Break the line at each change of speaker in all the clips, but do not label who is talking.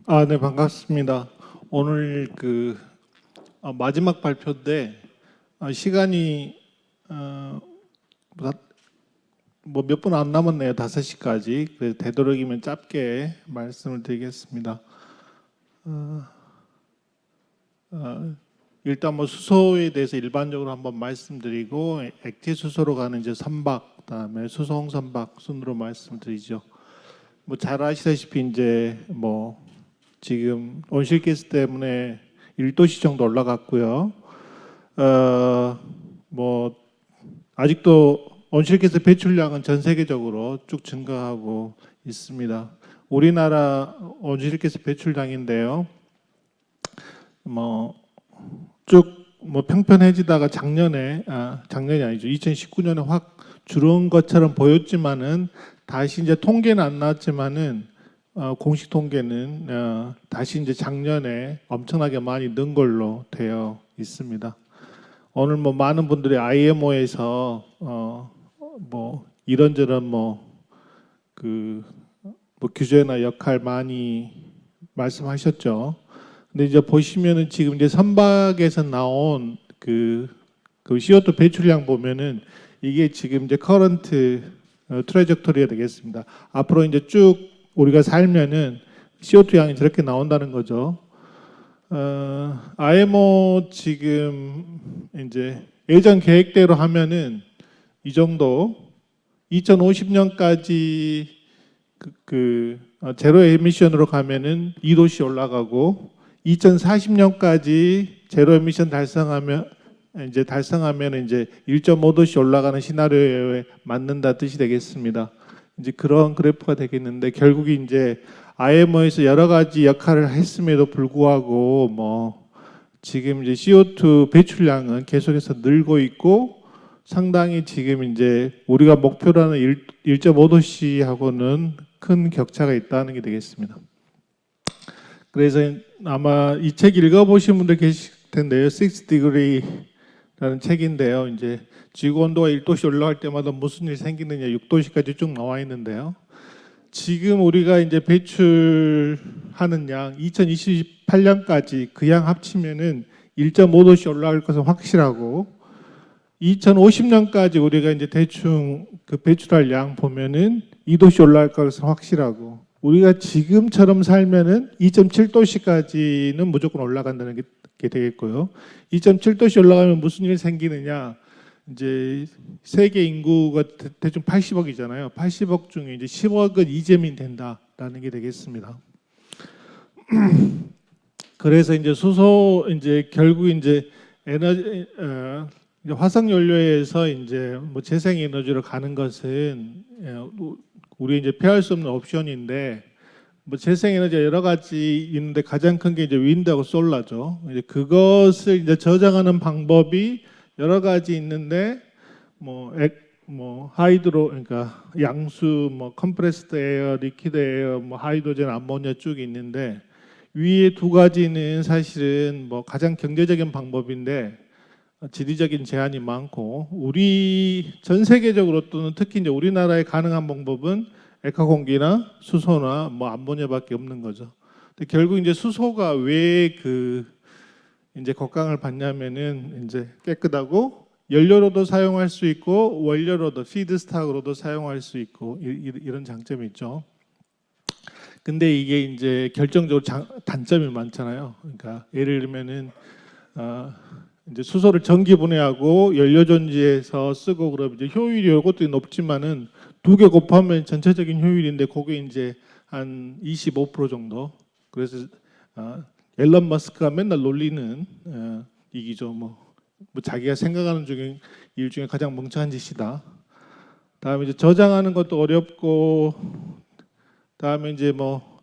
네, 반갑습니다. 오늘 마지막 발표인데 시간이 뭐 몇 분 안 남았네요. 5시까지. 그래서 되도록이면 짧게 말씀을 드리겠습니다. 일단 뭐 수소에 대해서 일반적으로 한번 말씀드리고 액체 수소로 가는 이제 선박, 그다음에 수소홍 선박 순으로 말씀드리죠. 뭐 잘 아시다시피 이제 뭐 지금 온실가스 때문에 1도씨 정도 올라갔고요. 뭐 아직도 온실가스 배출량은 전 세계적으로 쭉 증가하고 있습니다. 우리나라 온실가스 배출량인데요. 뭐 쭉 뭐 평평해지다가 작년이 아니죠. 2019년에 확 줄은 것처럼 보였지만은 다시 이제 통계는 안 나왔지만은 공식 통계는 다시 이제 작년에 엄청나게 많이 는 걸로 되어 있습니다. 오늘 뭐 많은 분들이 IMO에서 뭐 이런저런 규제나 역할 많이 말씀하셨죠. 근데 이제 보시면은 지금 이제 선박에서 나온 그 CO2 배출량 보면은 이게 지금 이제 커런트 트래젝토리가 되겠습니다. 앞으로 이제 쭉 우리가 살면은 CO2 양이 저렇게 나온다는 거죠. IMO 지금 이제 예전 계획대로 하면은 이 정도 2050년까지 제로 에미션으로 가면은 2도씨 올라가고 2040년까지 제로 에미션 달성하면 이제 1.5도씨 올라가는 시나리오에 맞는다 뜻이 되겠습니다. 이제 그런 그래프가 되겠는데 결국에 이제 IMO에서 여러 가지 역할을 했음에도 불구하고 뭐 지금 이제 CO2 배출량은 계속해서 늘고 있고 상당히 지금 이제 우리가 목표로 하는 1.5도씨하고는 큰 격차가 있다는 게 되겠습니다. 그래서 아마 이 책 읽어보신 분들 계실 텐데요. 6Degree라는 책인데요. 이제 지구 온도가 1도씨 올라갈 때마다 무슨 일이 생기느냐 6도씨까지 쭉 나와 있는데요. 지금 우리가 이제 배출하는 양 2028년까지 그 양 합치면은 1.5도씨 올라갈 것은 확실하고 2050년까지 우리가 이제 대충 그 배출할 양 보면은 2도씨 올라갈 것은 확실하고 우리가 지금처럼 살면은 2.7도씨까지는 무조건 올라간다는 게 되겠고요. 2.7도씨 올라가면 무슨 일이 생기느냐? 이제 세계 인구가 대충 80억이잖아요. 80억 중에 이제 10억은 이재민 된다라는 게 되겠습니다. 그래서 이제 수소 이제 결국 이제 에너지 이제 화석 연료에서 이제 뭐 재생 에너지로 가는 것은 우리 이제 피할 수 없는 옵션인데 뭐 재생 에너지가 여러 가지 있는데 가장 큰 게 이제 윈드하고 솔라죠. 이제 그것을 이제 저장하는 방법이 여러 가지 있는데 뭐 하이드로 그러니까 양수 뭐 컴프레스드 에어, 리퀴드 에어, 뭐 하이드로젠, 암모니아 쭉 있는데 위에 두 가지는 사실은 뭐 가장 경제적인 방법인데 지리적인 제한이 많고 우리 전 세계적으로 또는 특히 이제 우리나라에 가능한 방법은 액화공기나 수소나 뭐 암모니아밖에 없는 거죠. 근데 결국 이제 수소가 왜 이제 곡강을 받냐면은 이제 깨끗하고 연료로도 사용할 수 있고 원료로도 피드스탁으로도 사용할 수 있고 이런 장점이 있죠. 근데 이게 이제 결정적으로 단점이 많잖아요. 그러니까 예를 들면은 이제 수소를 전기 분해하고 연료 전지에서 쓰고 그러면 이제 효율이 이것도 높지만은 두 개 곱하면 전체적인 효율인데 그게 이제 한 25% 정도. 그래서 앨런 머스크가 맨날 놀리는 얘기죠. 뭐 자기가 생각하는 일 중에 가장 멍청한 짓이다. 다음에 이제 저장하는 것도 어렵고, 다음에 이제 뭐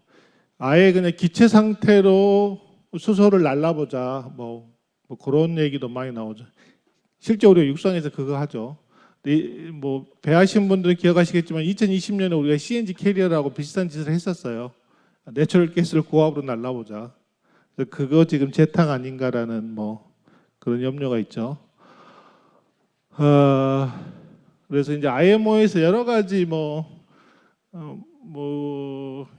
아예 그냥 기체 상태로 수소를 날라보자. 뭐 그런 얘기도 많이 나오죠. 실제 우리가 육상에서 그거 하죠. 뭐 배하신 분들은 기억하시겠지만 2020년에 우리가 CNG 캐리어라고 비슷한 짓을 했었어요. 내추럴 가스를 고압으로 날라보자. 그거 지금 재탕 아닌가라는 뭐 그런 염려가 있죠. 그래서 이제 IMO에서 여러 가지 뭐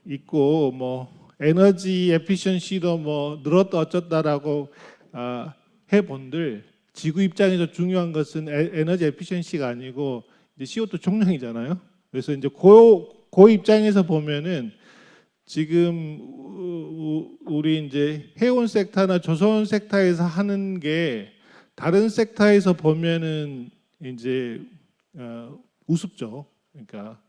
있고 뭐 에너지 에피션시도 뭐 늘었다 어쩌다라고 해본들 지구 입장에서 중요한 것은 에너지 에피션시가 아니고 이제 CO2 총량이잖아요. 그래서 이제 그 입장에서 보면은 지금 우리 이제 해운 섹터나 조선 섹터에서 하는 게 다른 섹터에서 보면은 이제 우습죠. 그러니까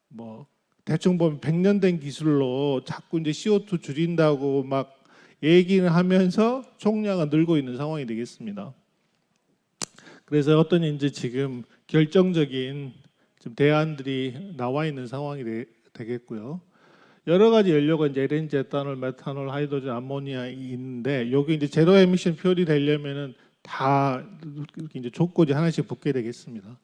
뭐 대충 보면 100년 된 기술로 자꾸 이제 CO2 줄인다고 막 얘기는 하면서 총량은 늘고 있는 상황이 되겠습니다. 그래서 어떤 이제 지금 결정적인 좀 대안들이 나와 있는 상황이 되겠고요. 여러 가지 연료가 이제 LNG, 에탄올, 메탄올, 하이드로젠, 암모니아 있는데 여기 이제 제로 에미션 퓨얼이 되려면은 다 이제 조건이 하나씩 붙게 되겠습니다.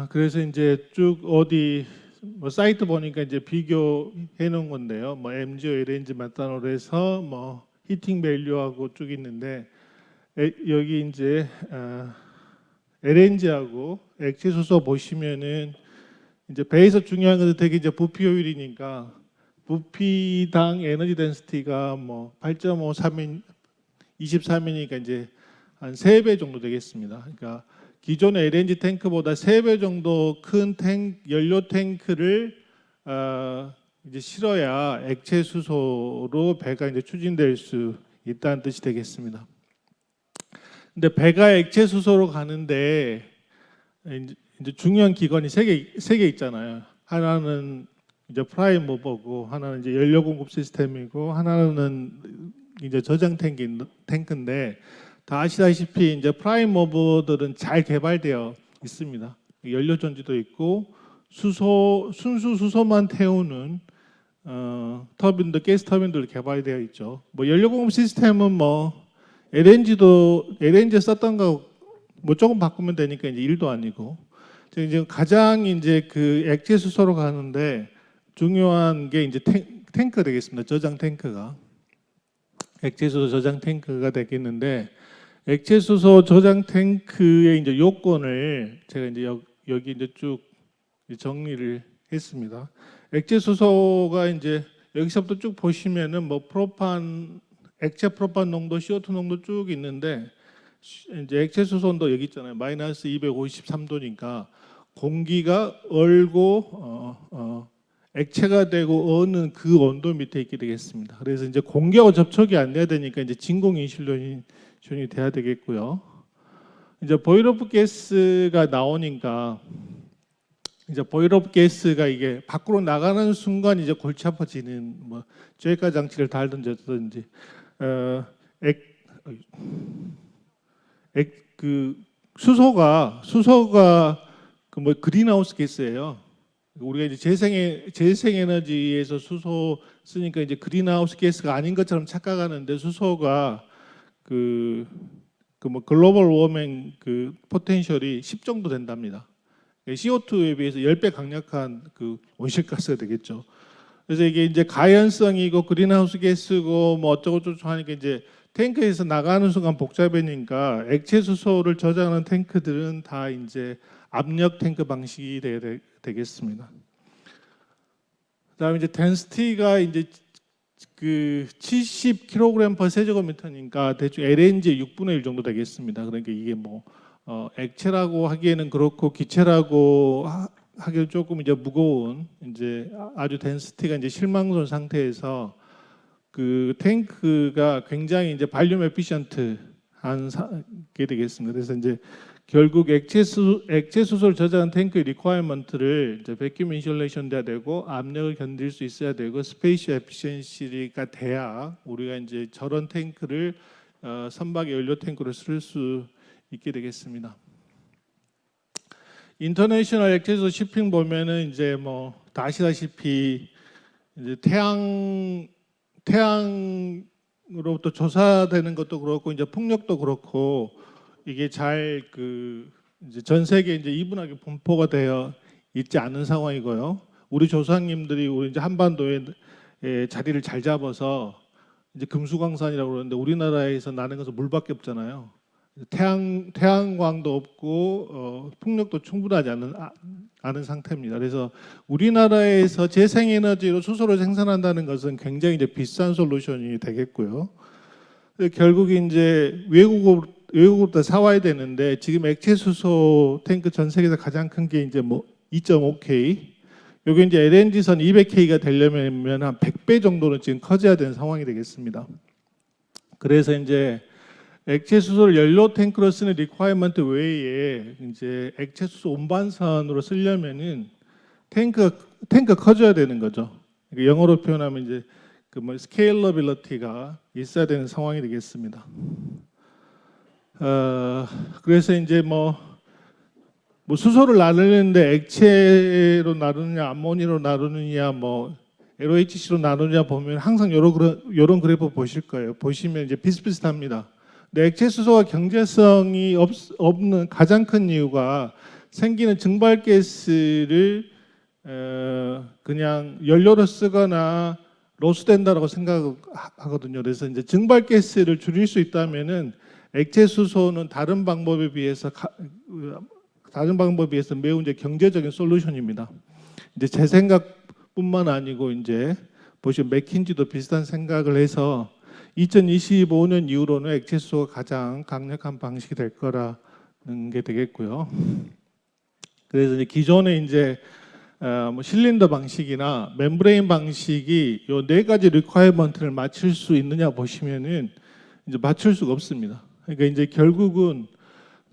그래서 이제 쭉 어디 뭐 사이트 보니까 이제 비교해 놓은 건데요. 뭐 MGO, LNG, 메탄올에서 뭐 히팅 밸류하고 쭉 있는데 여기 이제 LNG하고 액체 수소 보시면은 이제 배에서 중요한 것은 되게 이제 부피 효율이니까 부피당 에너지 덴시티가 뭐 8.5, 3인 23이니까 이제 한 3배 정도 되겠습니다. 그러니까 기존의 LNG 탱크보다 3배 정도 큰 연료 탱크를 이제 실어야 액체 수소로 배가 이제 추진될 수 있다는 뜻이 되겠습니다. 근데 배가 액체 수소로 가는데 이제 중요한 기관이 세 개 있잖아요. 하나는 이제 프라임 모버고, 하나는 이제 연료 공급 시스템이고, 하나는 이제 저장 탱크인데 다 아시다시피 이제 프라임 모버들은 잘 개발되어 있습니다. 연료 전지도 있고 순수 수소만 태우는 터빈도 가스 터빈도 개발되어 있죠. 뭐 연료 공급 시스템은 뭐 LNG 썼던 거 뭐 조금 바꾸면 되니까 이제 일도 아니고 이제 가장 이제 그 액체 수소로 가는데 중요한 게 이제 탱크 되겠습니다. 저장 탱크가 액체 수소 저장 탱크가 되겠는데 액체 수소 저장 탱크의 이제 요건을 제가 이제 여기 이제 쭉 정리를 했습니다. 액체 수소가 이제 여기서부터 쭉 보시면은 뭐 액체 프로판 농도, CO2 농도 쭉 있는데 이제 액체 수소 온도 여기 있잖아요. 마이너스 253도니까 공기가 얼고 액체가 되고 어는 그 온도 밑에 있게 되겠습니다. 그래서 이제 공기하고 접촉이 안 돼야 되니까 이제 진공 인슐레이션이 돼야 되겠고요. 이제 보일러프 가스가 나오니까 이제 보일러프 가스가 이게 밖으로 나가는 순간 이제 골치 아파지는 뭐 쐴가 장치를 달든지 어쩌든지 그 수소가 그 뭐 그린하우스 가스예요. 우리가 이제 재생에너지에서 수소 쓰니까 이제 그린하우스 가스가 아닌 것처럼 착각하는데 수소가 그 뭐 글로벌 워밍 그 포텐셜이 10 정도 된답니다. CO2에 비해서 10배 강력한 그 온실가스가 되겠죠. 그래서 이게 이제 가연성이고 그린하우스 가스고 뭐 어쩌고저쩌고 하니까 이제 탱크에서 나가는 순간 복잡해지니까 액체 수소를 저장하는 탱크들은 다 이제 압력 탱크 방식이 되겠습니다. 그다음에 이제 덴시티가 이제 그 70kg/세제곱미터니까 대충 LNG의 6분의 1 정도 되겠습니다. 그러니까 이게 뭐 액체라고 하기에는 그렇고 기체라고 하기엔 조금 이제 무거운 이제 아주 덴시티가 이제 실망선 상태에서 그 탱크가 굉장히 이제 발륨 에피션트한 게 되겠습니다. 그래서 이제 결국 액체 수소를 저장한 탱크의 리퀘어먼트를 이제 배큐um 인슐레이션 돼야 되고 압력을 견딜 수 있어야 되고 스페이시 에피션시가 돼야 우리가 이제 저런 탱크를 선박의 연료 탱크로 쓸 수 있게 되겠습니다. 인터내셔널 액체 수소 shipping 보면은 이제 뭐 다 아시다시피 이제 태양으로부터 조사되는 것도 그렇고 이제 풍력도 그렇고 이게 잘 그 이제 전 세계에 이제 이분하게 분포가 되어 있지 않은 상황이고요. 우리 조상님들이 우리 이제 한반도에 자리를 잘 잡아서 이제 금수광산이라고 그러는데 우리나라에서 나는 것은 물밖에 없잖아요. 태양광도 없고 풍력도 충분하지 않은 상태입니다. 그래서 우리나라에서 재생에너지로 수소를 생산한다는 것은 굉장히 이제 비싼 솔루션이 되겠고요. 결국 이제 외국으로부터 사와야 되는데 지금 액체 수소 탱크 전 세계에서 가장 큰 게 이제 뭐 2.5K. 여기 이제 LNG선 200K가 되려면 한 100배 정도는 지금 커져야 되는 상황이 되겠습니다. 그래서 이제 액체 수소를 연료 탱크로 쓰는 리퀘어먼트 외에 이제 액체 수소 운반선으로 쓰려면은 탱크가 커져야 되는 거죠. 영어로 표현하면 이제 그 뭐 스케일러빌리티가 있어야 되는 상황이 되겠습니다. 그래서 이제 뭐 수소를 나누는데 액체로 나누느냐, 암모니아로 나누느냐, 뭐 LOHC로 나누느냐 보면 항상 이런 그래프 보실 거예요. 보시면 이제 비슷비슷합니다. 근데 액체 수소가 경제성이 없는 가장 큰 이유가 생기는 증발가스를 그냥 연료로 쓰거나 로스된다라고 생각하거든요. 그래서 이제 증발가스를 줄일 수 있다면은 액체 수소는 다른 방법에 비해서 매우 이제 경제적인 솔루션입니다. 이제 제 생각뿐만 아니고 이제 보시면 맥킨지도 비슷한 생각을 해서 2025년 이후로는 액체 수소가 가장 강력한 방식이 될 거라는 게 되겠고요. 그래서 이제 기존에 이제 뭐 실린더 방식이나 멤브레인 방식이 요 네 가지 리퀘어먼트를 맞출 수 있느냐 보시면은 이제 맞출 수가 없습니다. 그러니까 이제 결국은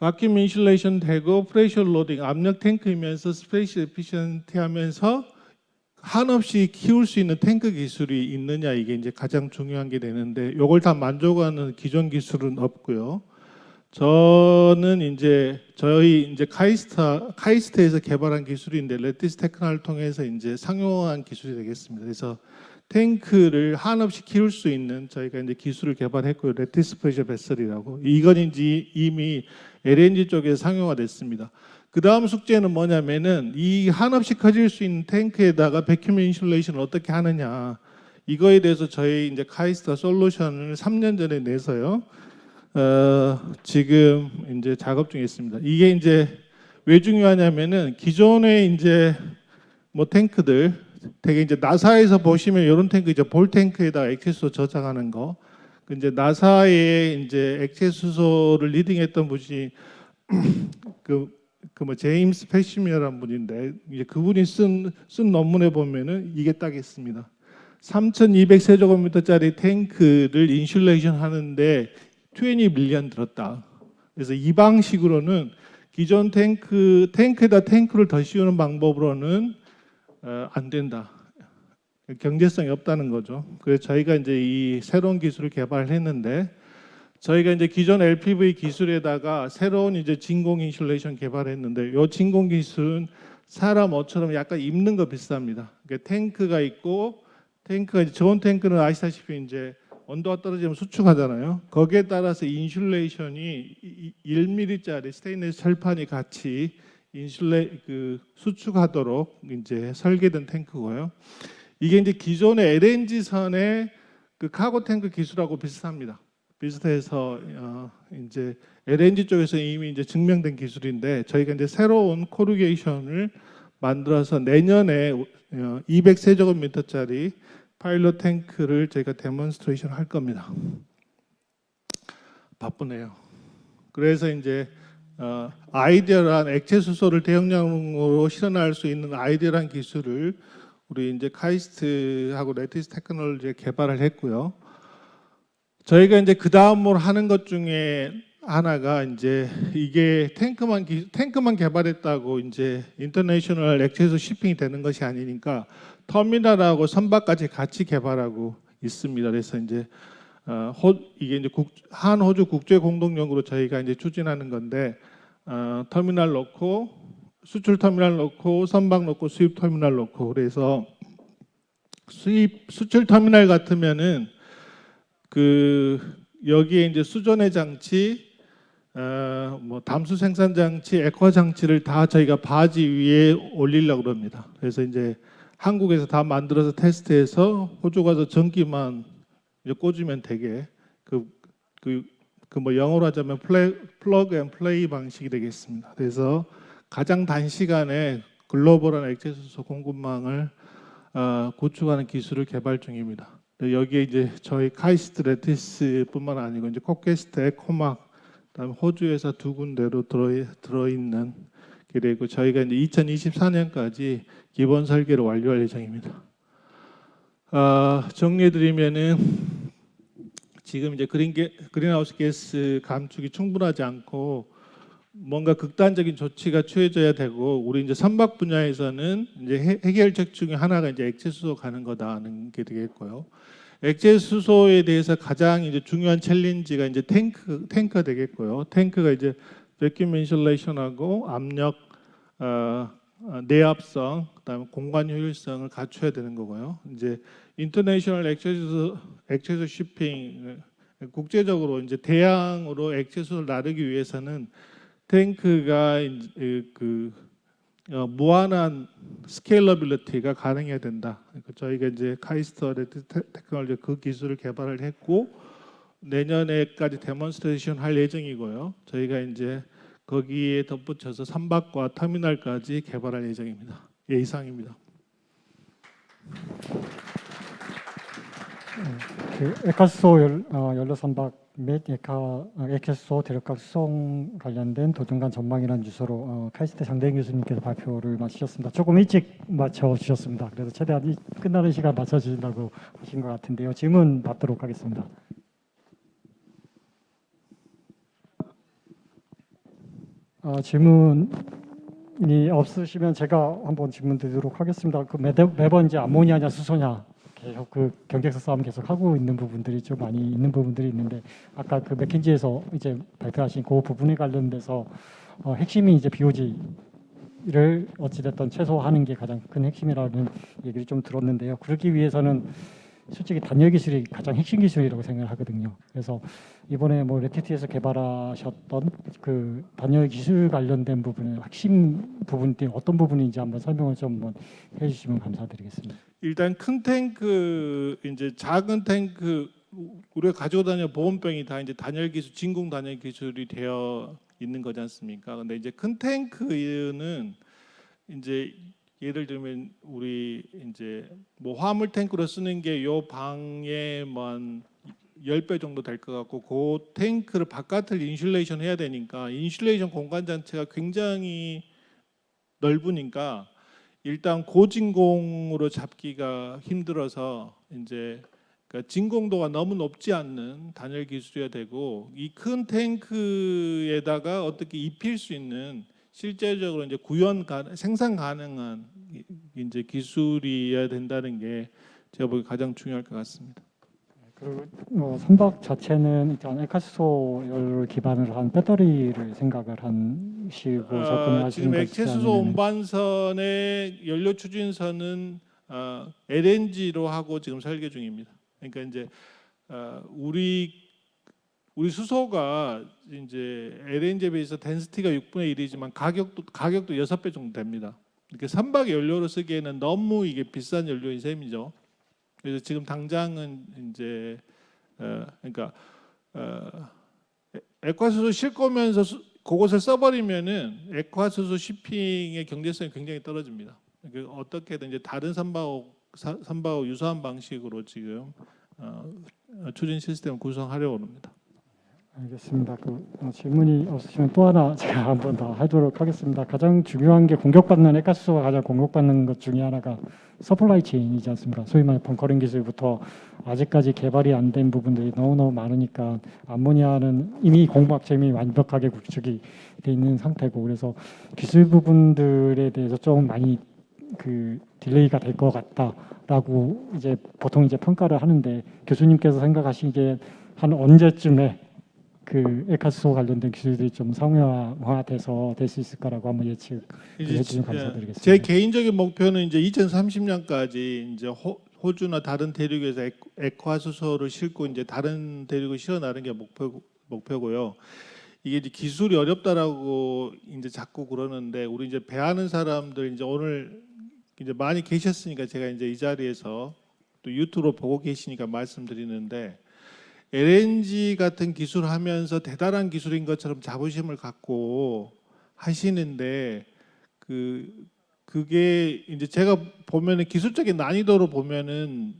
바큐um 인슐레이션 되고 프레셔 로딩 압력 탱크이면서 스페이스 에피션티 하면서 한없이 키울 수 있는 탱크 기술이 있느냐 이게 이제 가장 중요한 게 되는데 이걸 다 만족하는 기존 기술은 없고요. 저는 이제 저희 이제 카이스트에서 개발한 기술인데 레티스 테크놀을 통해서 이제 상용화한 기술이 되겠습니다. 그래서 탱크를 한없이 키울 수 있는 저희가 이제 기술을 개발했고요. 레티스 프레셔 베슬이라고 이건 이제 이미 LNG 쪽에 상용화됐습니다. 그 다음 숙제는 뭐냐면은 이 한없이 커질 수 있는 탱크에다가 백큐um 인슐레이션을 어떻게 하느냐 이거에 대해서 저희 이제 카이스트 솔루션을 3년 전에 내서요. 지금 이제 작업 중에 있습니다. 이게 이제 왜 중요하냐면은 기존의 이제 뭐 탱크들 되게 이제 나사에서 보시면 이런 탱크 이제 볼 탱크에다 액체 수소 저장하는 거. 이제 나사에 이제 액체 수소를 리딩했던 분이 그 뭐 제임스 패시미어라는 분인데 이제 그분이 쓴 논문에 보면은 이게 딱 있습니다. 3,200세제곱미터짜리 탱크를 인슐레이션 하는데 20 밀리언 들었다. 그래서 이 방식으로는 기존 탱크에다 탱크를 더 씌우는 방법으로는 안 된다. 경제성이 없다는 거죠. 그래서 저희가 이제 이 새로운 기술을 개발했는데 저희가 이제 기존 LPV 기술에다가 새로운 이제 진공 인슐레이션 개발했는데 이 진공 기술은 사람 옷처럼 약간 입는 거 비슷합니다. 그러니까 탱크가 있고 탱크가 이제 저온 탱크는 아시다시피 이제 온도가 떨어지면 수축하잖아요. 거기에 따라서 인슐레이션이 1mm짜리 스테인리스 철판이 같이 수축하도록 이제 설계된 탱크고요. 이게 이제 기존의 LNG선의 그 카고 탱크 기술하고 비슷합니다. 비슷해서 이제 LNG 쪽에서 이미 이제 증명된 기술인데 저희가 이제 새로운 코루게이션을 만들어서 내년에 200세제곱미터짜리 파일럿 탱크를 저희가 데몬스트레이션 할 겁니다. 바쁘네요. 그래서 이제 아이디어란 액체 수소를 대용량으로 실현할 수 있는 아이디어란 기술을 우리 이제 카이스트하고 레티스 테크놀로지에 개발을 했고요. 저희가 이제 그 다음으로 하는 것 중에 하나가 이제 이게 탱크만 개발했다고 이제 인터내셔널 액체수 shipping이 되는 것이 아니니까 터미널하고 선박까지 같이 개발하고 있습니다. 그래서 이제 이게 이제 한호주 국제 공동연구로 저희가 이제 추진하는 건데 터미널 넣고 수출 터미널 넣고 선박 넣고 수입 터미널 넣고 그래서 수출 터미널 같으면은 그 여기에 이제 수전해 장치, 뭐 담수 생산 장치, 액화 장치를 다 저희가 바지 위에 올리려고 합니다. 그래서 이제 한국에서 다 만들어서 테스트해서 호주 가서 전기만 이제 꽂으면 되게 그 그 뭐 영어로 하자면 플러그 앤 플레이 방식이 되겠습니다. 그래서 가장 단시간에 글로벌한 액체 수소 공급망을 구축하는 기술을 개발 중입니다. 여기에 이제 저희 카이스트 레티스뿐만 아니고 이제 코케스트, 코막, 그다음 호주에서 두 군데로 들어있는 그리고 저희가 이제 2024년까지 기본 설계를 완료할 예정입니다. 정리해드리면은 지금 이제 그린하우스 가스 감축이 충분하지 않고 뭔가 극단적인 조치가 취해져야 되고 우리 이제 선박 분야에서는 이제 해결책 중에 하나가 이제 액체 수소 가는 거다는 게 되겠고요. 액체 수소에 대해서 가장 이제 중요한 챌린지가 이제 탱크가 되겠고요. 탱크가 이제 베큐um 인슐레이션하고 압력, 내압성, 그다음에 공간 효율성을 갖춰야 되는 거고요. 이제 인터내셔널 액체 수소 shipping 국제적으로 이제 대양으로 액체 수소를 나르기 위해서는 탱크가 무한한 스케일러빌리티가 가능해야 된다. 저희가 이제 카이스트 테크놀로지 그 기술을 개발을 했고 내년에까지 데몬스트레이션 할 예정이고요. 저희가 이제 거기에 덧붙여서 선박과 터미널까지 개발할 예정입니다. 예, 이상입니다.
그 액화수소 연료 선박 및 액화수소 대륙간 수송 관련된 도중간 전망이라는 주소로 카이스트 장대인 교수님께서 발표를 마치셨습니다. 조금 일찍 마쳐주셨습니다. 그래서 최대한 끝나는 시간 맞춰주신다고 하신 것 같은데요. 질문 받도록 하겠습니다. 질문이 없으시면 제가 한번 질문 드리도록 하겠습니다. 그 매번 이제 암모니아냐 수소냐 계속 그 경쟁사 싸움 계속 하고 있는 부분들이 좀 많이 있는 부분들이 있는데 아까 그 맥킨지에서 이제 발표하신 그 부분에 관련돼서 핵심이 이제 BOG를 어찌됐든 최소화하는 게 가장 큰 핵심이라는 얘기를 좀 들었는데요. 그러기 위해서는 솔직히 단열 기술이 가장 핵심 기술이라고 생각을 하거든요. 그래서 이번에 뭐 레티티에서 개발하셨던 그 단열 기술 관련된 부분의 핵심 부분들이 어떤 부분인지 한번 설명을 좀 해주시면 감사드리겠습니다.
일단 큰 탱크, 이제 작은 탱크 우리가 가지고 다니는 보온병이 다 이제 단열 기술, 진공 단열 기술이 되어 있는 거지 않습니까? 근데 이제 큰 탱크는 이제 예를 들면 우리 이제 뭐 화물 탱크로 쓰는 게 요 방에 만 10배 정도 될 것 같고 그 탱크를 바깥을 인슐레이션 해야 되니까 인슐레이션 공간 자체가 굉장히 넓으니까 일단 고진공으로 잡기가 힘들어서 이제 그러니까 진공도가 너무 높지 않는 단열 기술이어야 되고 이 큰 탱크에다가 어떻게 입힐 수 있는 실제적으로 이제 생산 가능한 이제 기술이어야 된다는 게 제가 보기 가장 중요할 것 같습니다.
그리고 선박 자체는 일단 액화수소를 기반으로 한 배터리를 생각을 하시고 접근을 하시는
지금 액체 수소 운반선의 연료 추진선은 LNG로 하고 지금 설계 중입니다. 그러니까 이제 우리 수소가 이제 LNG에 비해서 덴시티가 6분의 1이지만 가격도 6배 정도 됩니다. 이렇게 선박 연료로 쓰기에는 너무 이게 비싼 연료인 셈이죠. 그래서 지금 당장은 이제 그러니까 액화수소 싣 거면서 그것을 써버리면은 액화수소 shipping의 경제성이 굉장히 떨어집니다. 그러니까 어떻게든 이제 다른 선박하고 유사한 방식으로 지금 추진 시스템을 구성하려고 합니다.
알겠습니다. 질문이 없으시면 또 하나 제가 한번 더 하도록 하겠습니다. 가장 중요한 게 공격받는 액화수소가 가장 공격받는 것 중에 하나가 서플라이 체인이지 않습니까? 소위 말해 벙커링 기술부터 아직까지 개발이 안 된 부분들이 너무너무 많으니까 암모니아는 이미 공급업체이 완벽하게 구축이 돼 있는 상태고 그래서 기술 부분들에 대해서 좀 많이 그 딜레이가 될 것 같다라고 이제 보통 이제 평가를 하는데 교수님께서 생각하시기에 한 언제쯤에 그 액화수소 관련된 기술들이 좀 상용화돼서 될 수 있을까라고 한번 예측을 해주시면 감사드리겠습니다.
제 개인적인 목표는 이제 2030년까지 이제 호주나 다른 대륙에서 액화수소를 싣고 이제 다른 대륙을 실어 나르는 게 목표고요. 이게 이제 기술이 어렵다라고 이제 자꾸 그러는데 우리 이제 배하는 사람들 이제 오늘 이제 많이 계셨으니까 제가 이제 이 자리에서 또 유튜브로 보고 계시니까 말씀드리는데 LNG 같은 기술을 하면서 대단한 기술인 것처럼 자부심을 갖고 하시는데 그게 이제 제가 보면은 기술적인 난이도로 보면은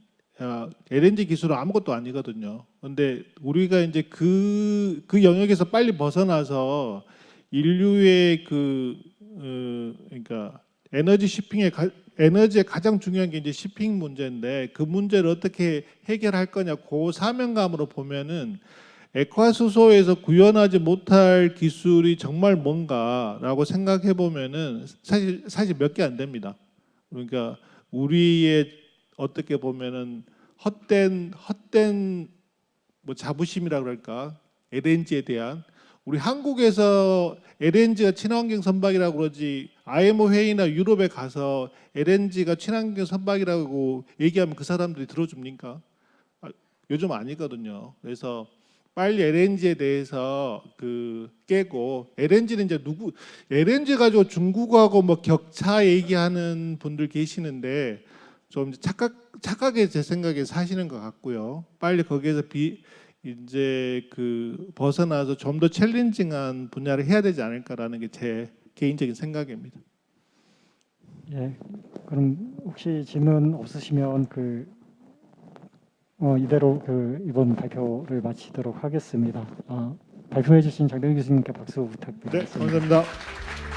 LNG 기술은 아무것도 아니거든요. 근데 우리가 이제 그 영역에서 빨리 벗어나서 인류의 그러니까 에너지의 가장 중요한 게 이제 쉬핑 문제인데 그 문제를 어떻게 해결할 거냐 그 사명감으로 보면은 액화수소에서 구현하지 못할 기술이 정말 뭔가라고 생각해 보면은 사실 몇 개 안 됩니다. 그러니까 우리의 어떻게 보면은 헛된 뭐 자부심이라 그럴까 LNG에 대한 우리 한국에서 LNG가 친환경 선박이라고 그러지 IMO 회의나 유럽에 가서 LNG가 친환경 선박이라고 얘기하면 그 사람들이 들어줍니까? 요즘 아니거든요. 그래서 빨리 LNG에 대해서 깨고 LNG는 이제 LNG 가지고 중국하고 뭐 격차 얘기하는 분들 계시는데 좀 착하게 제 생각에 사시는 것 같고요. 빨리 거기에서 이제 벗어나서 좀 더 챌린징한 분야를 해야 되지 않을까라는 게 제 개인적인 생각입니다.
예, 그럼 혹시 질문 없으시면 이대로 이번 발표를 마치도록 하겠습니다. 발표해주신 장대웅 교수님께 박수
네,
부탁드리겠습니다.
감사합니다.